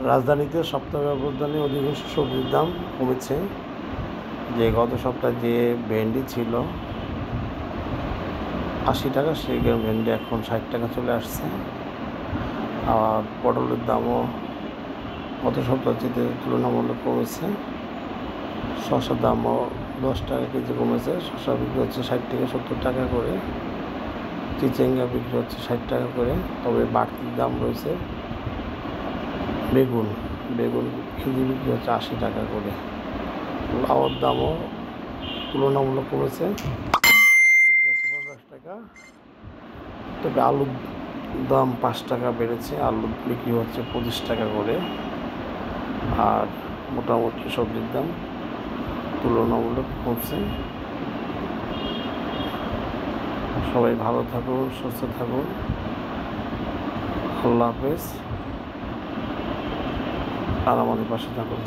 রাজধানীতে সপ্তাহ ব্যবধানে অধিকাংশ সবজির দাম কমেছে। যে গত সপ্তাহে যে ভেন্ডি ছিল ৮০ টাকা, সেই ভেন্ডি এখন ৬০ টাকা চলে আসছে। আর পটলের দামও গত সপ্তাহের চেয়ে তুলনামূলক কমেছে। শসার দামও ১০ টাকা কেজি কমেছে। শসা বিক্রি হচ্ছে ৬০ থেকে ৭০ টাকা করে। চিচিঙ্গা বিক্রি হচ্ছে ৬০ টাকা করে। তবে বাড়তি দাম রয়েছে বেগুন কেজি বিক্রি হচ্ছে ৮০ টাকা করে। লাউয়ের দামও তুলনামূলক কমেছে, ৫০ টাকা। তবে আলুর দাম ৫ টাকা বেড়েছে, আলু বিক্রি হচ্ছে ২৫ টাকা করে। আর মোটামুটি সবজির দাম তুলনামূলক কমছে। সবাই ভালো থাকুন, সুস্থ থাকুন। আল্লাহ হাফেজ। আর আমাদের পাশে থাকুন।